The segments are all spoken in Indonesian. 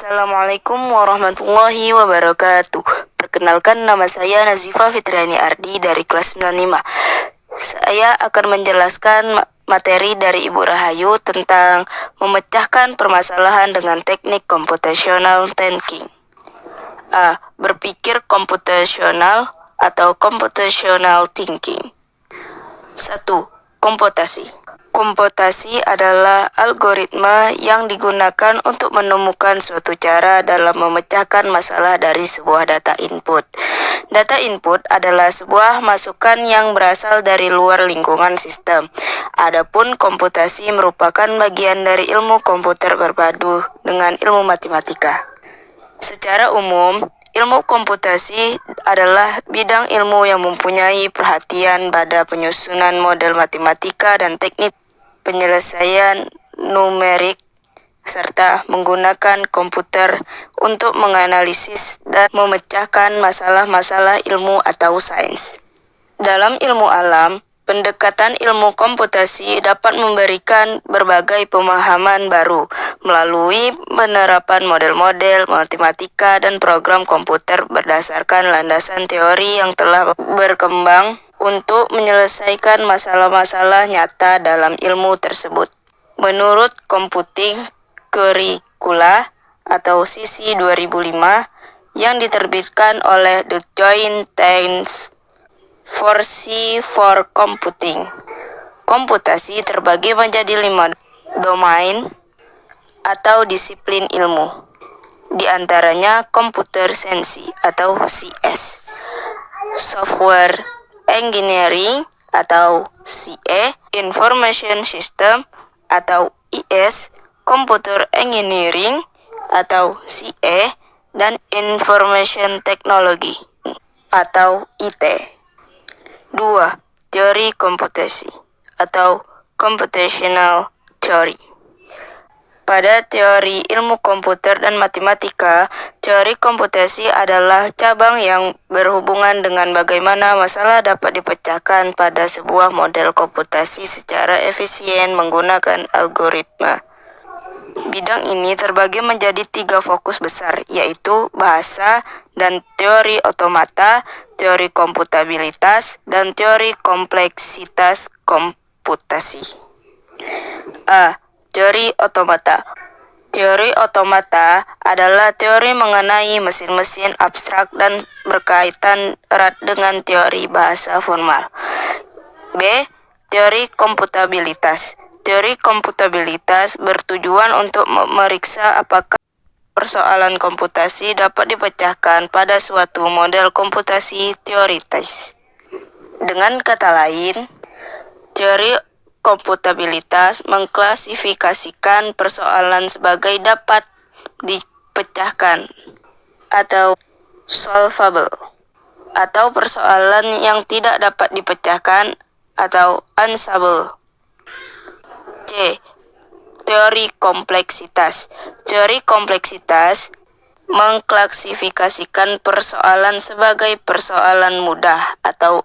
Assalamualaikum warahmatullahi wabarakatuh. Perkenalkan, nama saya Nazifa Fitriani Ardi dari kelas 95. Saya akan menjelaskan materi dari Ibu Rahayu tentang memecahkan permasalahan dengan teknik computational thinking. A. Berpikir komputasional atau computational thinking. 1. Komputasi. Komputasi adalah algoritma yang digunakan untuk menemukan suatu cara dalam memecahkan masalah dari sebuah data input. Data input adalah sebuah masukan yang berasal dari luar lingkungan sistem. Adapun komputasi merupakan bagian dari ilmu komputer berpadu dengan ilmu matematika. Secara umum, ilmu komputasi adalah bidang ilmu yang mempunyai perhatian pada penyusunan model matematika dan teknik penyelesaian numerik serta menggunakan komputer untuk menganalisis dan memecahkan masalah-masalah ilmu atau sains. Dalam ilmu alam, pendekatan ilmu komputasi dapat memberikan berbagai pemahaman baru melalui penerapan model-model matematika dan program komputer berdasarkan landasan teori yang telah berkembang untuk menyelesaikan masalah-masalah nyata dalam ilmu tersebut. Menurut Computing Curricula atau CC 2005 yang diterbitkan oleh The Joint Task Force for Computing, komputasi terbagi menjadi 5 domain atau disiplin ilmu. Di antaranya Computer Science atau CS, Software Engineering atau CE, Information System atau IS, Computer Engineering atau CE, dan Information Technology atau IT. 2. Teori komputasi atau computational theory. Pada teori ilmu komputer dan matematika, teori komputasi adalah cabang yang berhubungan dengan bagaimana masalah dapat dipecahkan pada sebuah model komputasi secara efisien menggunakan algoritma. Bidang ini terbagi menjadi 3 fokus besar, yaitu bahasa dan teori otomata, teori komputabilitas, dan teori kompleksitas komputasi. A. Teori otomata. Teori otomata adalah teori mengenai mesin-mesin abstrak dan berkaitan erat dengan teori bahasa formal. B. Teori komputabilitas. Teori komputabilitas bertujuan untuk memeriksa apakah persoalan komputasi dapat dipecahkan pada suatu model komputasi teoritis. Dengan kata lain, teori komputabilitas mengklasifikasikan persoalan sebagai dapat dipecahkan atau solvable, atau persoalan yang tidak dapat dipecahkan atau unsolvable. C. Teori kompleksitas. Teori kompleksitas mengklasifikasikan persoalan sebagai persoalan mudah atau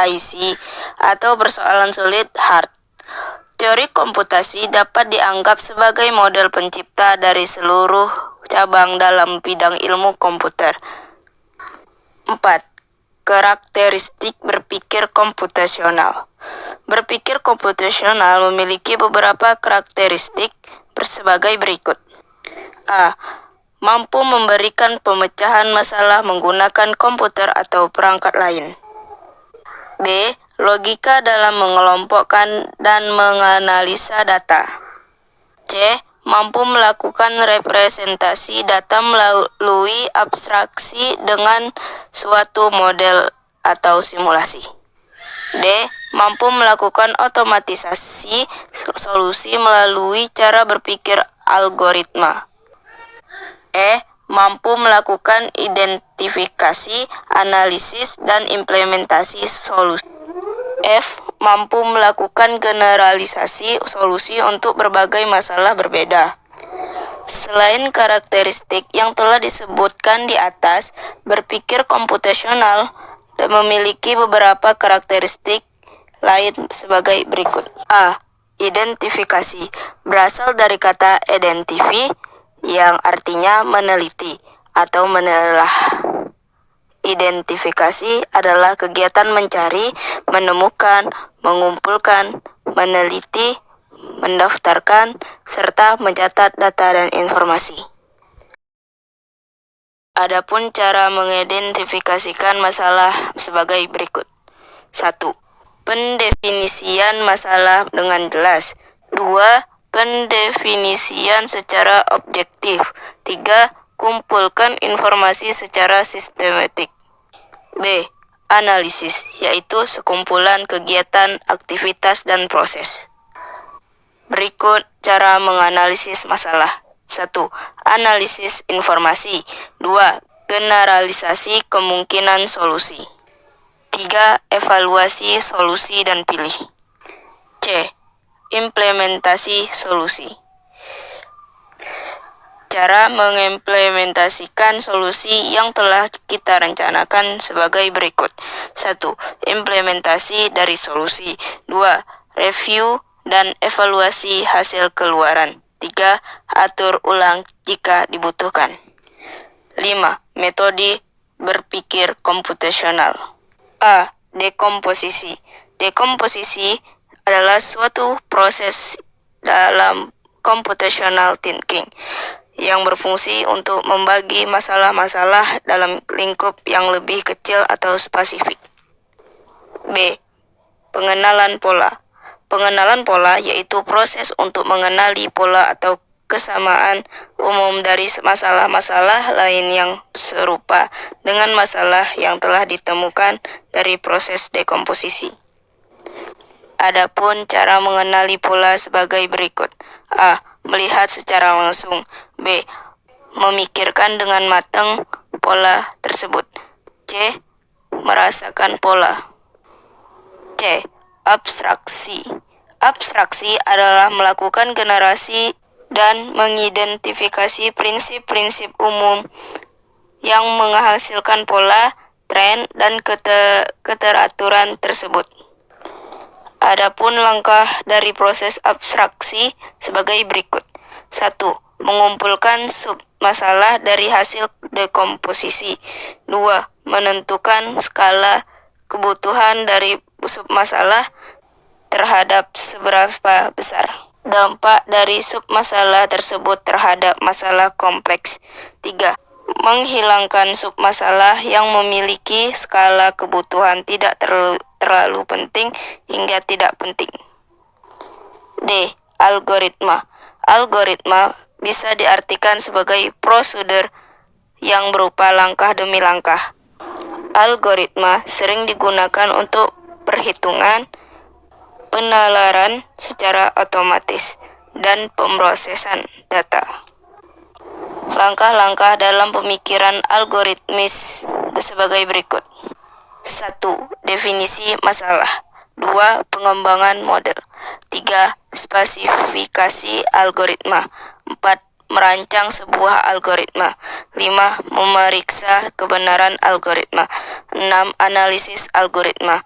easy atau persoalan sulit hard. Teori komputasi dapat dianggap sebagai model pencipta dari seluruh cabang dalam bidang ilmu komputer. 4. Karakteristik berpikir komputasional. Berpikir komputasional memiliki beberapa karakteristik sebagai berikut. A. Mampu memberikan pemecahan masalah menggunakan komputer atau perangkat lain. B. Logika dalam mengelompokkan dan menganalisa data. C. Mampu melakukan representasi data melalui abstraksi dengan suatu model atau simulasi. D. Mampu melakukan otomatisasi solusi melalui cara berpikir algoritma. E. Mampu melakukan identifikasi, analisis, dan implementasi solusi. F. Mampu melakukan generalisasi solusi untuk berbagai masalah berbeda. Selain karakteristik yang telah disebutkan di atas, berpikir komputasional memiliki beberapa karakteristik lain sebagai berikut. A. Identifikasi. Berasal dari kata identify yang artinya meneliti atau menelaah. Identifikasi adalah kegiatan mencari, menemukan, mengumpulkan, meneliti, mendaftarkan, serta mencatat data dan informasi. Adapun cara mengidentifikasikan masalah sebagai berikut. 1. Pendefinisian masalah dengan jelas. 2. Pendefinisian secara objektif. 3. Kumpulkan informasi secara sistematik. B. Analisis, yaitu sekumpulan kegiatan, aktivitas, dan proses. Berikut cara menganalisis masalah. 1. Analisis informasi. 2. Generalisasi kemungkinan solusi. 3. Evaluasi solusi dan pilih. C. Implementasi solusi. Cara mengimplementasikan solusi yang telah kita rencanakan sebagai berikut. 1. Implementasi dari solusi. 2. Review dan evaluasi hasil keluaran. 3. Atur ulang jika dibutuhkan. 5. Metode berpikir komputasional. A. Dekomposisi. Dekomposisi adalah suatu proses dalam computational thinking yang berfungsi untuk membagi masalah-masalah dalam lingkup yang lebih kecil atau spesifik. B. Pengenalan pola. Pengenalan pola yaitu proses untuk mengenali pola atau kesamaan umum dari masalah-masalah lain yang serupa dengan masalah yang telah ditemukan dari proses dekomposisi. Adapun cara mengenali pola sebagai berikut. A. Melihat secara langsung. B. Memikirkan dengan matang pola tersebut. C. Merasakan pola. C. Abstraksi. Abstraksi adalah melakukan generasi dan mengidentifikasi prinsip-prinsip umum yang menghasilkan pola, tren, dan keteraturan tersebut. Adapun langkah dari proses abstraksi sebagai berikut. 1. Mengumpulkan submasalah dari hasil dekomposisi. 2. Menentukan skala kebutuhan dari submasalah terhadap seberapa besar dampak dari submasalah tersebut terhadap masalah kompleks. 3. Menghilangkan submasalah yang memiliki skala kebutuhan tidak terlalu penting hingga tidak penting. D. Algoritma. Algoritma bisa diartikan sebagai prosedur yang berupa langkah demi langkah. Algoritma sering digunakan untuk perhitungan, penalaran secara otomatis, dan pemrosesan data. Langkah-langkah dalam pemikiran algoritmis sebagai berikut. 1. Definisi masalah. 2. Pengembangan model. 3. Spesifikasi algoritma. 4. Merancang sebuah algoritma. 5. Memeriksa kebenaran algoritma. 6. Analisis algoritma.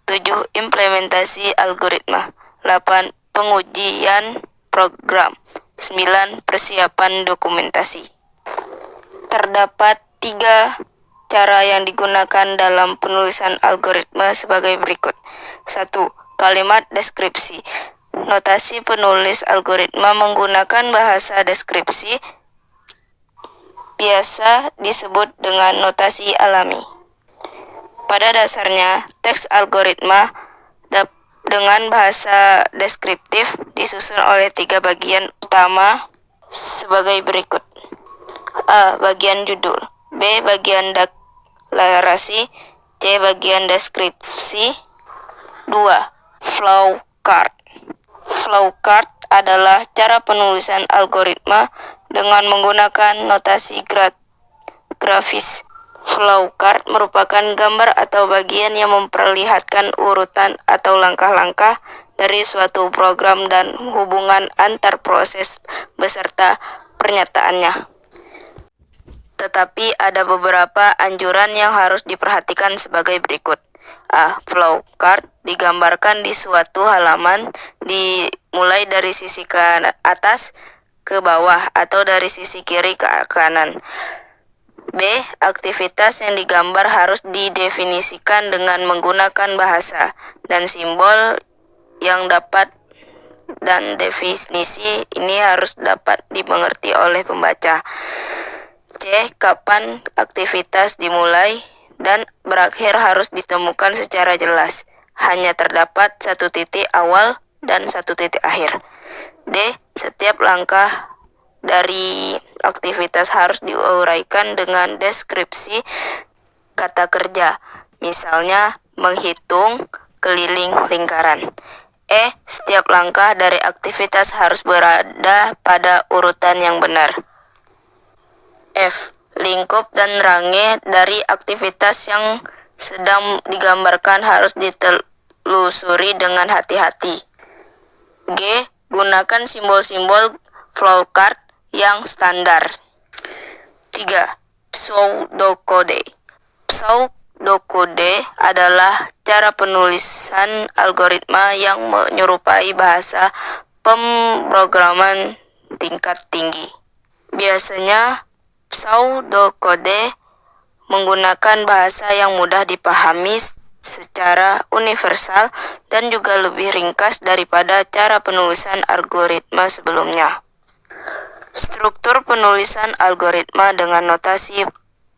7. Implementasi algoritma. 8. Pengujian program. 9. Persiapan dokumentasi. Terdapat 3 cara yang digunakan dalam penulisan algoritma sebagai berikut. 1. Kalimat deskripsi. Notasi penulis algoritma menggunakan bahasa deskripsi, biasa disebut dengan notasi alami. Pada dasarnya, teks algoritma dengan bahasa deskriptif disusun oleh 3 bagian utama sebagai berikut. A. Bagian judul. B. Bagian deklarasi. C. Bagian deskripsi. 2. Flowchart. Flowchart adalah cara penulisan algoritma dengan menggunakan notasi grafis. Flowchart merupakan gambar atau bagian yang memperlihatkan urutan atau langkah-langkah dari suatu program dan hubungan antar proses beserta pernyataannya. Tetapi ada beberapa anjuran yang harus diperhatikan sebagai berikut. A. Flowchart digambarkan di suatu halaman dimulai dari sisi ke atas ke bawah atau dari sisi kiri ke kanan. B. Aktivitas yang digambar harus didefinisikan dengan menggunakan bahasa dan simbol yang dapat, dan definisi ini harus dapat dimengerti oleh pembaca. C. Kapan aktivitas dimulai dan berakhir harus ditemukan secara jelas. Hanya terdapat satu titik awal dan satu titik akhir. D. Setiap langkah dari aktivitas harus diuraikan dengan deskripsi kata kerja, misalnya menghitung keliling lingkaran. E. Setiap langkah dari aktivitas harus berada pada urutan yang benar. F. Lingkup dan range dari aktivitas yang sedang digambarkan harus ditelusuri dengan hati-hati. G. Gunakan simbol-simbol flowchart yang standar. 3. Pseudokode. Pseudokode adalah cara penulisan algoritma yang menyerupai bahasa pemrograman tingkat tinggi. Biasanya pseudokode menggunakan bahasa yang mudah dipahami secara universal dan juga lebih ringkas daripada cara penulisan algoritma sebelumnya. Struktur penulisan algoritma dengan notasi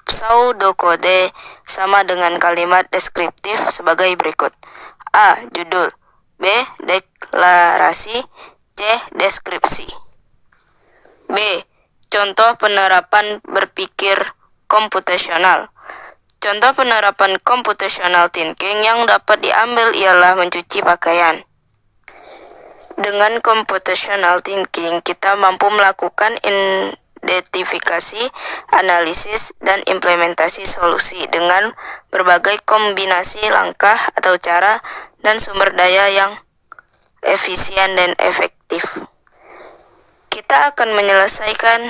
pseudokode sama dengan kalimat deskriptif sebagai berikut. A. Judul. B. Deklarasi. C. Deskripsi. B. Contoh penerapan berpikir komputasional. Contoh penerapan computational thinking yang dapat diambil ialah mencuci pakaian. Dengan computational thinking, kita mampu melakukan identifikasi, analisis, dan implementasi solusi dengan berbagai kombinasi langkah atau cara dan sumber daya yang efisien dan efektif. Kita akan menyelesaikan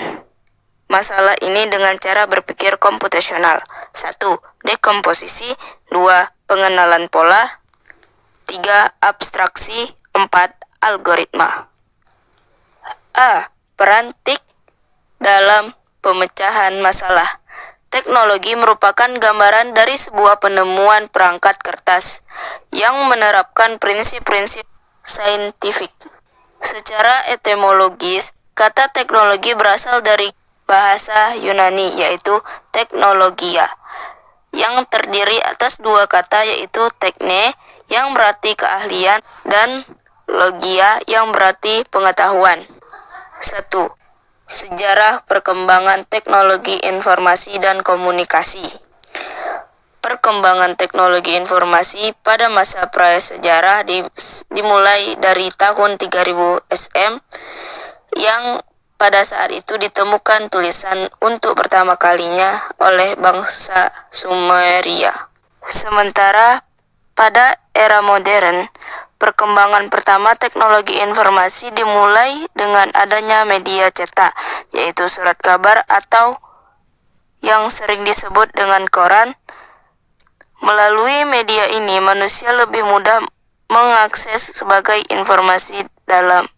masalah ini dengan cara berpikir komputasional. 1. Dekomposisi. 2. Pengenalan pola. 3. Abstraksi. 4. Algoritma. A. Peran TIC dalam pemecahan masalah. Teknologi merupakan gambaran dari sebuah penemuan perangkat kertas yang menerapkan prinsip-prinsip saintifik. Secara etimologis, kata teknologi berasal dari bahasa Yunani yaitu teknologia, yang terdiri atas dua kata yaitu tekne yang berarti keahlian dan logia yang berarti pengetahuan. 1. Sejarah perkembangan teknologi informasi dan komunikasi. Perkembangan teknologi informasi pada masa prasejarah dimulai dari tahun 3000 SM yang pada saat itu ditemukan tulisan untuk pertama kalinya oleh bangsa Sumeria. Sementara pada era modern, perkembangan pertama teknologi informasi dimulai dengan adanya media cetak, yaitu surat kabar atau yang sering disebut dengan koran. Melalui media ini, manusia lebih mudah mengakses sebagai informasi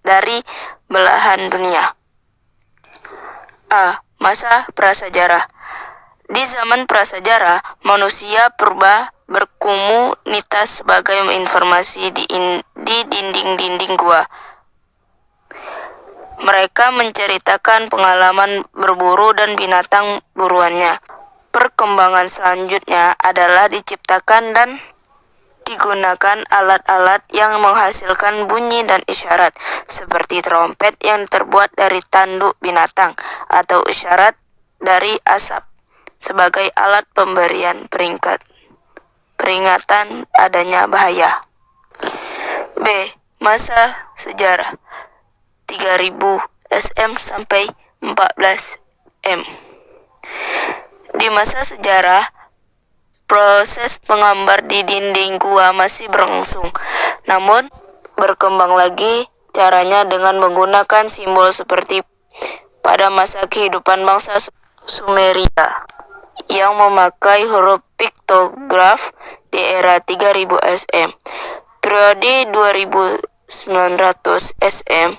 dari belahan dunia. A. Masa prasejarah. Di zaman prasejarah, manusia purba berkomunitas sebagai informasi di dinding-dinding gua. Mereka menceritakan pengalaman berburu dan binatang buruannya. Perkembangan selanjutnya adalah diciptakan dan digunakan alat-alat yang menghasilkan bunyi dan isyarat, seperti trompet yang terbuat dari tanduk binatang atau isyarat dari asap sebagai alat pemberian peringatan adanya bahaya. B. Masa sejarah 3000 SM sampai 14 M. Di masa sejarah, proses menggambar di dinding gua masih berlangsung, namun berkembang lagi caranya dengan menggunakan simbol seperti pada masa kehidupan bangsa Sumeria yang memakai huruf piktograf di era 3000 SM. Periode 2900 SM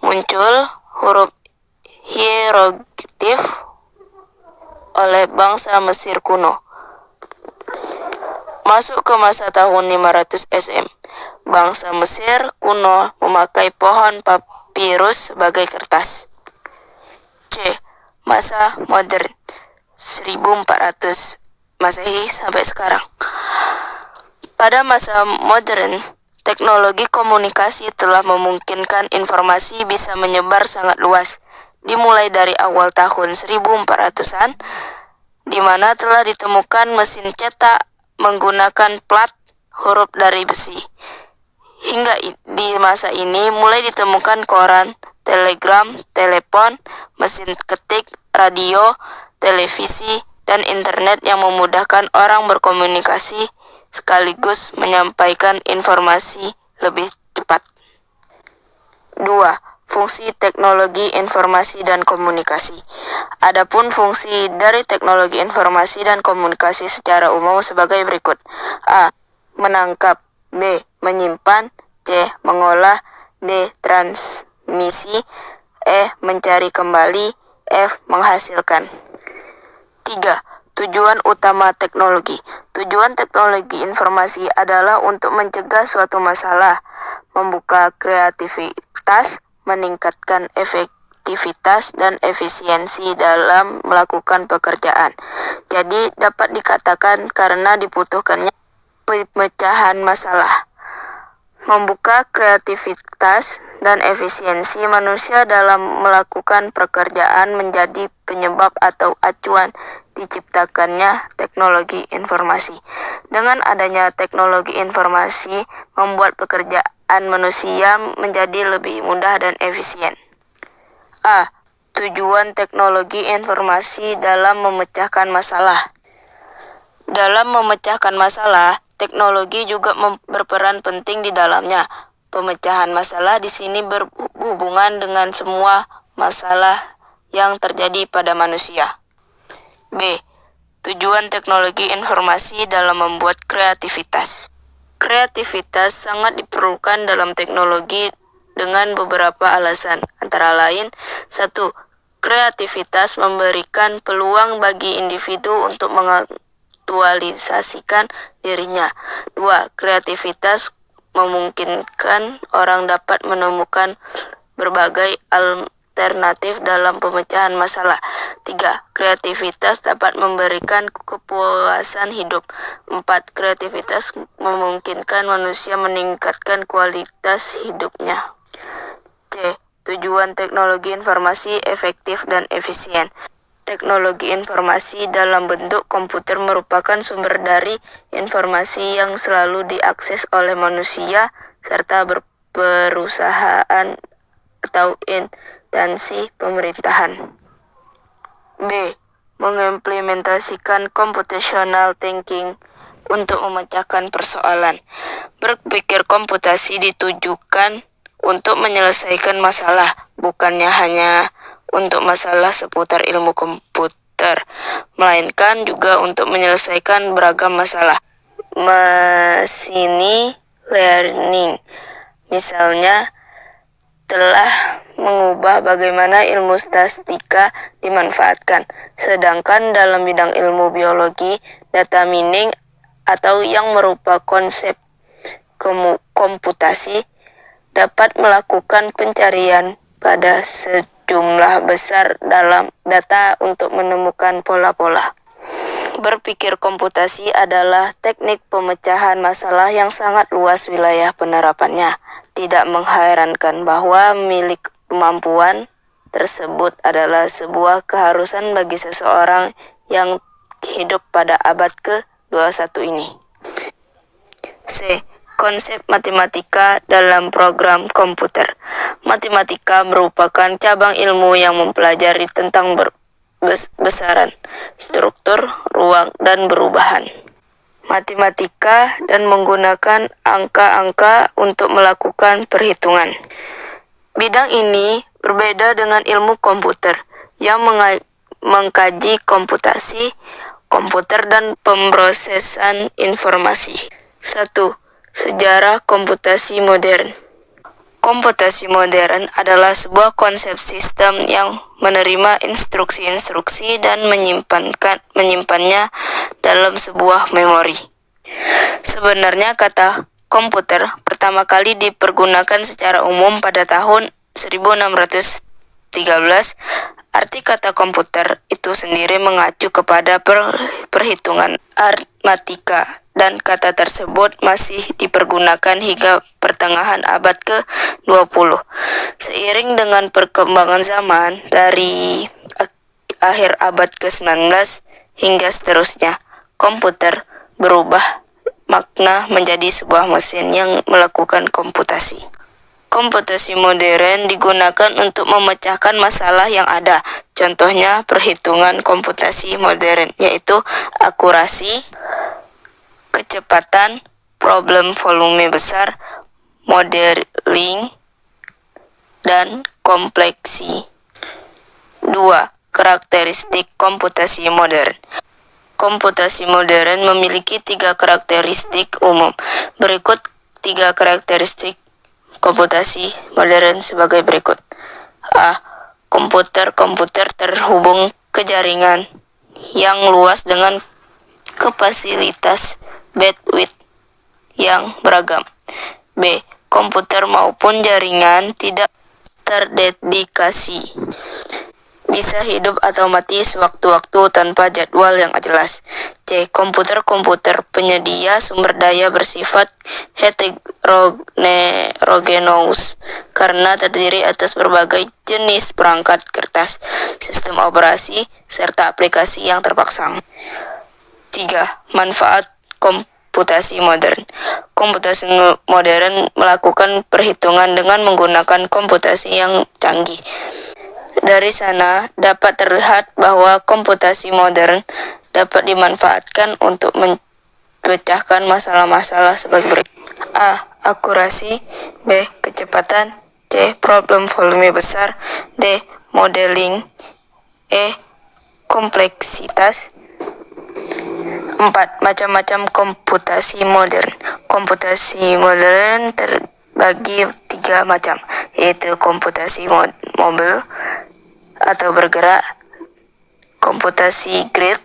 muncul huruf hieroglif oleh bangsa Mesir kuno. Masuk ke masa tahun 500 SM, bangsa Mesir kuno memakai pohon papirus sebagai kertas. C. Masa modern 1400 Masehi sampai sekarang. Pada masa modern, teknologi komunikasi telah memungkinkan informasi bisa menyebar sangat luas, dimulai dari awal tahun 1400-an, di mana telah ditemukan mesin cetak menggunakan plat huruf dari besi. Hingga di masa ini mulai ditemukan koran, telegram, telepon, mesin ketik, radio, televisi, dan internet yang memudahkan orang berkomunikasi sekaligus menyampaikan informasi lebih cepat. 2. Fungsi teknologi informasi dan komunikasi. Adapun fungsi dari teknologi informasi dan komunikasi secara umum sebagai berikut. A. Menangkap. B. Menyimpan. C. Mengolah. D. Transmisi. E. Mencari kembali. F. Menghasilkan. 3. Tujuan utama teknologi. Tujuan teknologi informasi adalah untuk mencegah suatu masalah, membuka kreativitas, meningkatkan efektivitas dan efisiensi dalam melakukan pekerjaan. Jadi dapat dikatakan karena dibutuhkannya pemecahan masalah. Membuka kreativitas dan efisiensi manusia dalam melakukan pekerjaan menjadi penyebab atau acuan diciptakannya teknologi informasi. Dengan adanya teknologi informasi membuat pekerjaan manusia menjadi lebih mudah dan efisien. A. Tujuan teknologi informasi dalam memecahkan masalah. Dalam memecahkan masalah, teknologi juga berperan penting di dalamnya. Pemecahan masalah di sini berhubungan dengan semua masalah yang terjadi pada manusia. B. Tujuan teknologi informasi dalam membuat kreativitas. Kreativitas sangat diperlukan dalam teknologi dengan beberapa alasan, antara lain 1. Kreativitas memberikan peluang bagi individu untuk mengaktualisasikan dirinya. 2. Kreativitas memungkinkan orang dapat menemukan berbagai alternatif dalam pemecahan masalah. 3. Kreativitas dapat memberikan kepuasan hidup. 4. Kreativitas memungkinkan manusia meningkatkan kualitas hidupnya. C. Tujuan teknologi informasi efektif dan efisien. Teknologi informasi dalam bentuk komputer merupakan sumber dari informasi yang selalu diakses oleh manusia serta perusahaan atau instansi pemerintahan. B. Mengimplementasikan computational thinking untuk memecahkan persoalan. Berpikir komputasi ditujukan untuk menyelesaikan masalah, bukannya hanya untuk masalah seputar ilmu komputer, melainkan juga untuk menyelesaikan beragam masalah. Machine learning, misalnya, telah mengubah bagaimana ilmu statistika dimanfaatkan, sedangkan dalam bidang ilmu biologi, data mining atau yang merupakan konsep komputasi dapat melakukan pencarian pada sejumlah besar dalam data untuk menemukan pola-pola. Berpikir komputasi adalah teknik pemecahan masalah yang sangat luas wilayah penerapannya. Tidak mengherankan bahwa milik kemampuan tersebut adalah sebuah keharusan bagi seseorang yang hidup pada abad ke-21 ini. C. Konsep matematika dalam program komputer. Matematika merupakan cabang ilmu yang mempelajari tentang besaran, struktur, ruang, dan perubahan matematika dan menggunakan angka-angka untuk melakukan perhitungan. Bidang ini berbeda dengan ilmu komputer yang mengkaji komputasi, komputer, dan pemrosesan informasi. 1. Sejarah komputasi modern. Komputasi modern adalah sebuah konsep sistem yang menerima instruksi-instruksi dan menyimpannya dalam sebuah memori. Sebenarnya kata komputer pertama kali dipergunakan secara umum pada tahun 1613. Arti kata komputer itu sendiri mengacu kepada perhitungan aritmatika, dan kata tersebut masih dipergunakan hingga pertengahan abad ke-20. Seiring dengan perkembangan zaman dari akhir abad ke-19 hingga seterusnya, komputer berubah makna menjadi sebuah mesin yang melakukan komputasi. Komputasi modern digunakan untuk memecahkan masalah yang ada. Contohnya perhitungan komputasi modern, yaitu akurasi, kecepatan, problem volume besar, modeling, dan kompleksi. 2. Karakteristik komputasi modern. Komputasi modern memiliki 3 karakteristik umum. Berikut 3 karakteristik komputasi modern sebagai berikut. A. Komputer terhubung ke jaringan yang luas dengan kapasitas bandwidth yang beragam. B. Komputer maupun jaringan tidak terdedikasi, bisa hidup atau mati sewaktu-waktu tanpa jadwal yang jelas. C. Komputer penyedia sumber daya bersifat heterogeneous karena terdiri atas berbagai jenis perangkat kertas, sistem operasi, serta aplikasi yang terpasang. 3. Manfaat komputasi modern. Komputasi modern melakukan perhitungan dengan menggunakan komputasi yang canggih. Dari sana dapat terlihat bahwa komputasi modern dapat dimanfaatkan untuk memecahkan masalah-masalah sebagai berikut. A. Akurasi. B. Kecepatan. C. Problem volume besar. D. Modeling. E. Kompleksitas. 4. Macam-macam komputasi modern. Komputasi modern terbagi 3 macam, yaitu komputasi mobil atau bergerak, komputasi grid,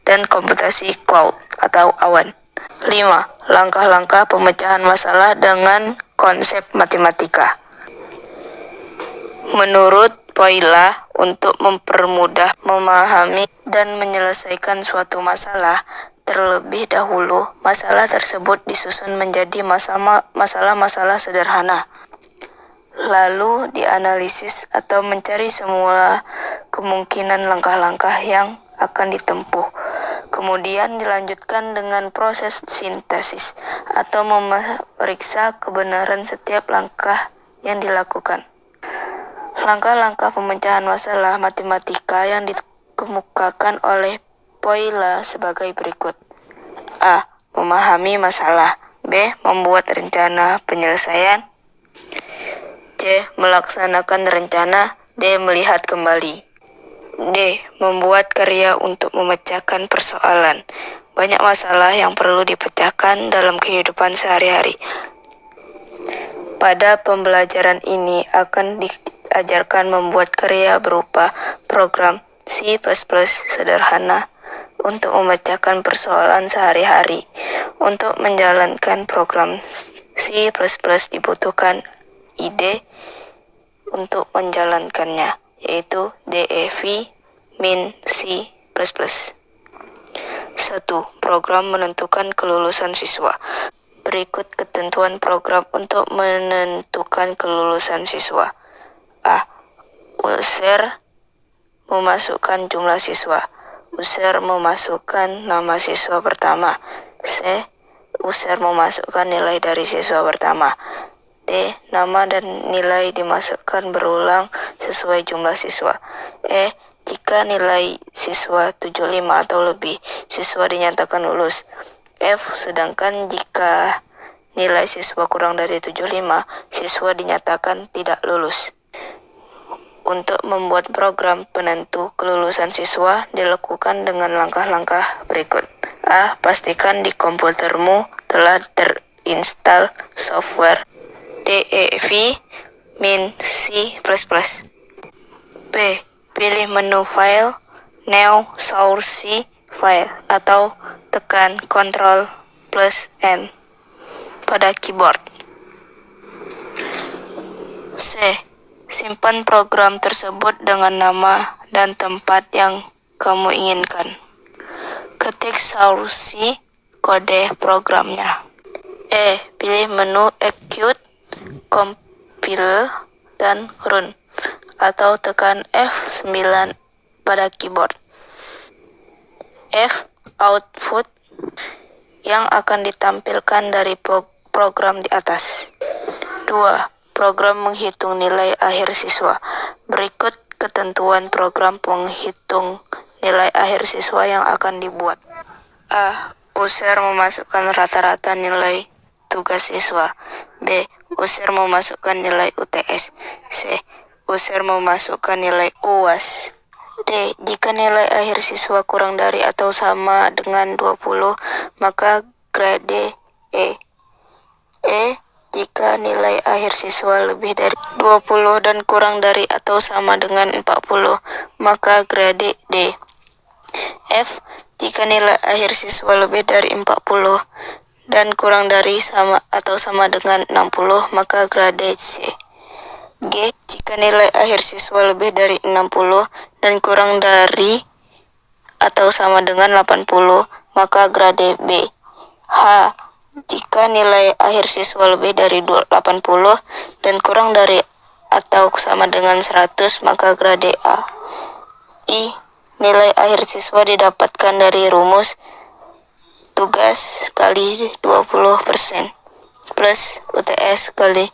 dan komputasi cloud atau awan. 5. Langkah-langkah pemecahan masalah dengan konsep matematika. Menurut Poila, untuk mempermudah memahami dan menyelesaikan suatu masalah, terlebih dahulu masalah tersebut disusun menjadi masalah-masalah sederhana, lalu dianalisis atau mencari semula kemungkinan langkah-langkah yang akan ditempuh. Kemudian dilanjutkan dengan proses sintesis atau memeriksa kebenaran setiap langkah yang dilakukan. Langkah-langkah pemecahan masalah matematika yang dikemukakan oleh Poila sebagai berikut. A. Memahami masalah. B. Membuat rencana penyelesaian. C. Melaksanakan rencana. D. Melihat kembali. D. Membuat karya untuk memecahkan persoalan. Banyak masalah yang perlu dipecahkan dalam kehidupan sehari-hari. Pada pembelajaran ini akan diajarkan membuat karya berupa program C++ sederhana untuk memecahkan persoalan sehari-hari. Untuk menjalankan program C++ dibutuhkan ide untuk menjalankannya, yaitu DEV min C++. 1. Program menentukan kelulusan siswa. Berikut ketentuan program untuk menentukan kelulusan siswa. A. User memasukkan jumlah siswa. User memasukkan nama siswa pertama. C. User memasukkan nilai dari siswa pertama. D. Nama dan nilai dimasukkan berulang sesuai jumlah siswa. E. Jika nilai siswa 75 atau lebih, siswa dinyatakan lulus. F. Sedangkan jika nilai siswa kurang dari 75, siswa dinyatakan tidak lulus. Untuk membuat program penentu kelulusan siswa dilakukan dengan langkah-langkah berikut. A. Pastikan di komputermu telah terinstall software. D. DEV min C++. B. Pilih menu file, new source file, atau tekan Ctrl plus N pada keyboard. C. Simpan program tersebut dengan nama dan tempat yang kamu inginkan. Ketik source kode programnya. E. Pilih menu execute, compile, dan run, atau tekan F9 pada keyboard. F. Output yang akan ditampilkan dari program di atas. 2. Program menghitung nilai akhir siswa. Berikut ketentuan program penghitung nilai akhir siswa yang akan dibuat. A. User memasukkan rata-rata nilai tugas siswa. B. User memasukkan nilai UTS. C. User memasukkan nilai UAS. D. Jika nilai akhir siswa kurang dari atau sama dengan 20, maka grade E. E. Jika nilai akhir siswa lebih dari 20 dan kurang dari atau sama dengan 40, maka grade D. F. Jika nilai akhir siswa lebih dari 40 dan kurang dari sama atau sama dengan 60, maka grade C. G. Jika nilai akhir siswa lebih dari 60 dan kurang dari atau sama dengan 80, maka grade B. H. Jika nilai akhir siswa lebih dari 80 dan kurang dari atau sama dengan 100, maka grade A. I. Nilai akhir siswa didapatkan dari rumus tugas kali 20% plus UTS kali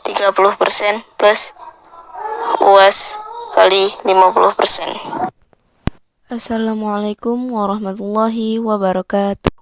30% plus UAS kali 50%. Assalamualaikum warahmatullahi wabarakatuh.